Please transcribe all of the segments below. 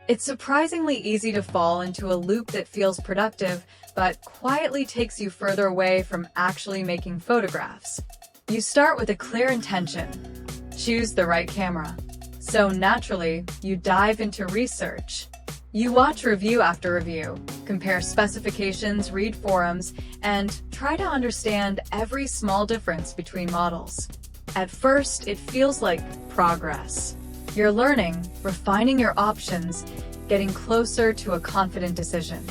It's surprisingly easy to fall into a loop that feels productive, but quietly takes you further away from actually making photographs. You start with a clear intention. Choose the right camera. So naturally, you dive into research. You watch review after review, compare specifications, read forums, and try to understand every small difference between models. At first, it feels like progress. You're learning, refining your options, getting closer to a confident decision.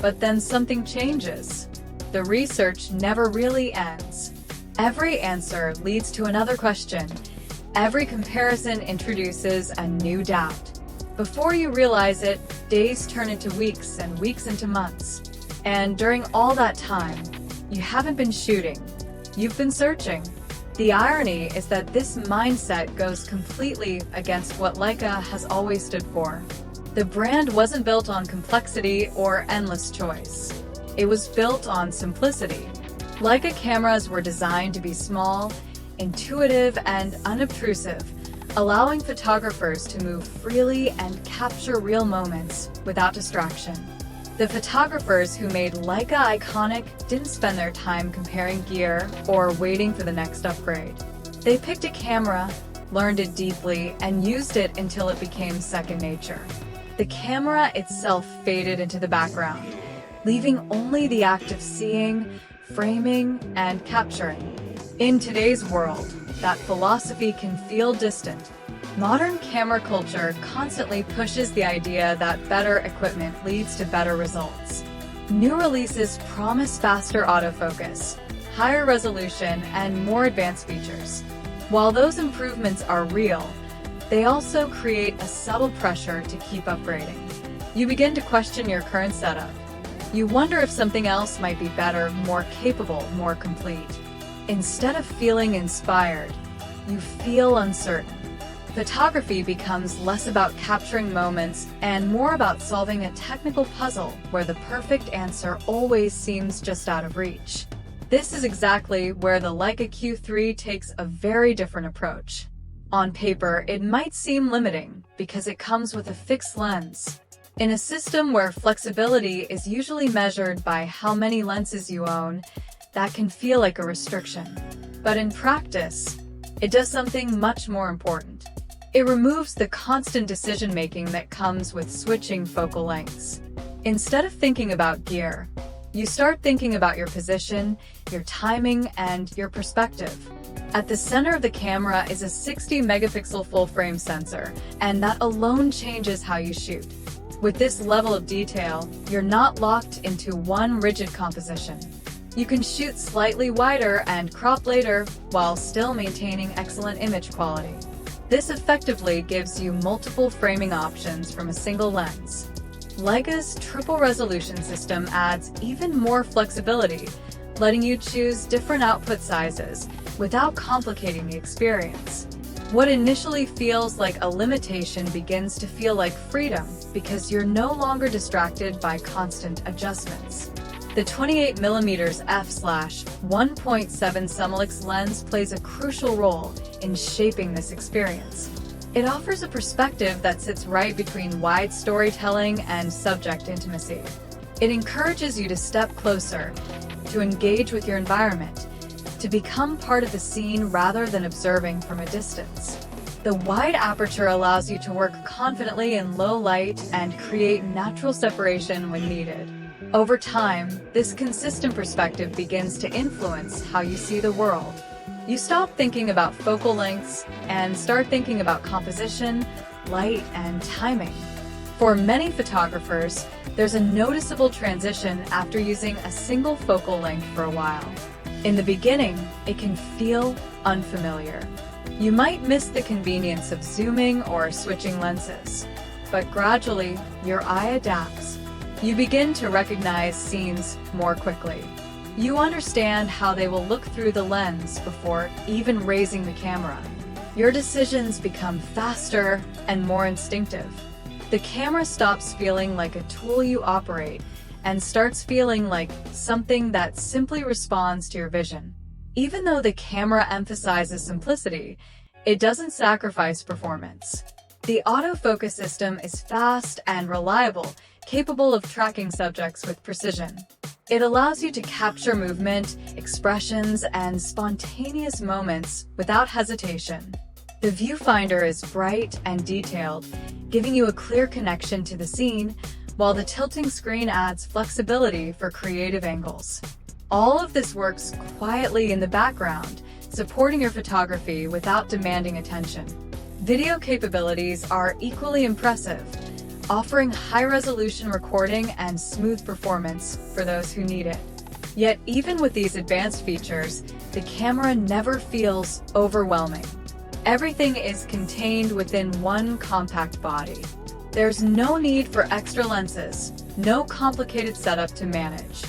But then something changes. The research never really ends. Every answer leads to another question. Every comparison introduces a new doubt. Before you realize it, days turn into weeks and weeks into months. And during all that time, you haven't been shooting. You've been searching. The irony is that this mindset goes completely against what Leica has always stood for. The brand wasn't built on complexity or endless choice. It was built on simplicity. Leica cameras were designed to be small, intuitive, and unobtrusive, allowing photographers to move freely and capture real moments without distraction. The photographers who made Leica iconic didn't spend their time comparing gear or waiting for the next upgrade. They picked a camera, learned it deeply, and used it until it became second nature. The camera itself faded into the background, leaving only the act of seeing, framing, and capturing. In today's world, that philosophy can feel distant. Modern camera culture constantly pushes the idea that better equipment leads to better results. New releases promise faster autofocus, higher resolution, and more advanced features. While those improvements are real, they also create a subtle pressure to keep upgrading. You begin to question your current setup. You wonder if something else might be better, more capable, more complete. Instead of feeling inspired, you feel uncertain. Photography becomes less about capturing moments and more about solving a technical puzzle where the perfect answer always seems just out of reach. This is exactly where the Leica Q3 takes a very different approach. On paper, it might seem limiting because it comes with a fixed lens. In a system where flexibility is usually measured by how many lenses you own, that can feel like a restriction. But in practice, it does something much more important. It removes the constant decision-making that comes with switching focal lengths. Instead of thinking about gear, you start thinking about your position, your timing, and your perspective. At the center of the camera is a 60-megapixel full-frame sensor, and that alone changes how you shoot. With this level of detail, you're not locked into one rigid composition. You can shoot slightly wider and crop later while still maintaining excellent image quality. This effectively gives you multiple framing options from a single lens. Leica's triple resolution system adds even more flexibility, letting you choose different output sizes without complicating the experience. What initially feels like a limitation begins to feel like freedom because you're no longer distracted by constant adjustments. The 28mm f/1.7 Summilux lens plays a crucial role in shaping this experience. It offers a perspective that sits right between wide storytelling and subject intimacy. It encourages you to step closer, to engage with your environment, to become part of the scene rather than observing from a distance. The wide aperture allows you to work confidently in low light and create natural separation when needed. Over time, this consistent perspective begins to influence how you see the world. You stop thinking about focal lengths and start thinking about composition, light, and timing. For many photographers, there's a noticeable transition after using a single focal length for a while. In the beginning, it can feel unfamiliar. You might miss the convenience of zooming or switching lenses, but gradually, your eye adapts. You begin to recognize scenes more quickly. You understand how they will look through the lens before even raising the camera. Your decisions become faster and more instinctive. The camera stops feeling like a tool you operate and starts feeling like something that simply responds to your vision. Even though the camera emphasizes simplicity, it doesn't sacrifice performance. The autofocus system is fast and reliable, capable of tracking subjects with precision. It allows you to capture movement, expressions, and spontaneous moments without hesitation. The viewfinder is bright and detailed, giving you a clear connection to the scene, while the tilting screen adds flexibility for creative angles. All of this works quietly in the background, supporting your photography without demanding attention. Video capabilities are equally impressive, offering high-resolution recording and smooth performance for those who need it. Yet even with these advanced features, the camera never feels overwhelming. Everything is contained within one compact body. There's no need for extra lenses, no complicated setup to manage.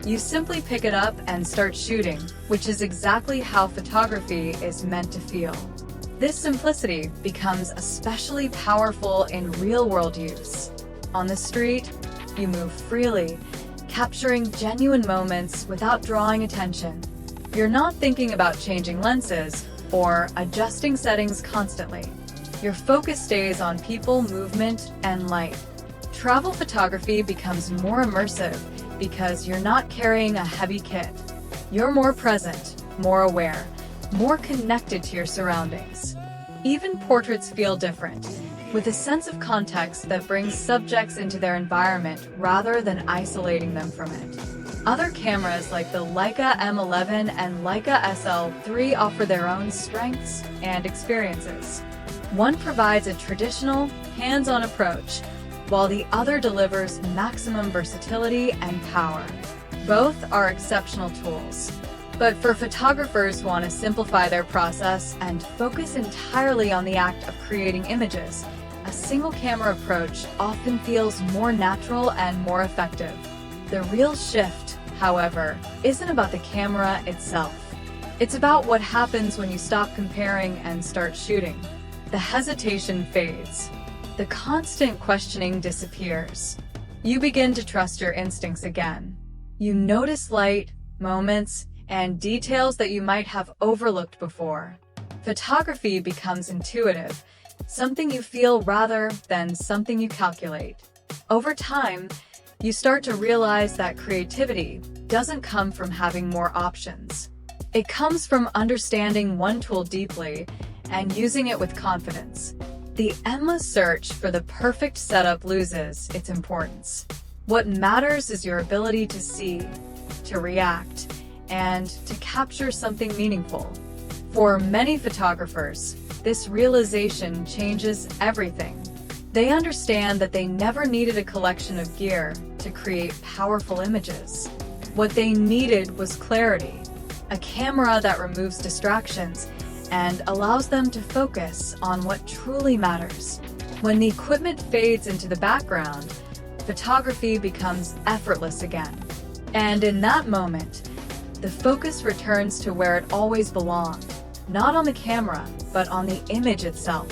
You simply pick it up and start shooting, which is exactly how photography is meant to feel. This simplicity becomes especially powerful in real-world use. On the street, you move freely, capturing genuine moments without drawing attention. You're not thinking about changing lenses or adjusting settings constantly. Your focus stays on people, movement, and light. Travel photography becomes more immersive because you're not carrying a heavy kit. You're more present, more aware, more connected to your surroundings. Even portraits feel different, with a sense of context that brings subjects into their environment rather than isolating them from it. Other cameras like the Leica M11 and Leica SL3 offer their own strengths and experiences. One provides a traditional, hands-on approach, while the other delivers maximum versatility and power. Both are exceptional tools. But for photographers who want to simplify their process and focus entirely on the act of creating images, a single camera approach often feels more natural and more effective. The real shift, however, isn't about the camera itself. It's about what happens when you stop comparing and start shooting. The hesitation fades. The constant questioning disappears. You begin to trust your instincts again. You notice light, moments, and details that you might have overlooked before. Photography becomes intuitive, something you feel rather than something you calculate. Over time, you start to realize that creativity doesn't come from having more options. It comes from understanding one tool deeply and using it with confidence. The endless search for the perfect setup loses its importance. What matters is your ability to see, to react, and to capture something meaningful. For many photographers, this realization changes everything. They understand that they never needed a collection of gear to create powerful images. What they needed was clarity, a camera that removes distractions and allows them to focus on what truly matters. When the equipment fades into the background, photography becomes effortless again. And in that moment, the focus returns to where it always belonged, not on the camera, but on the image itself.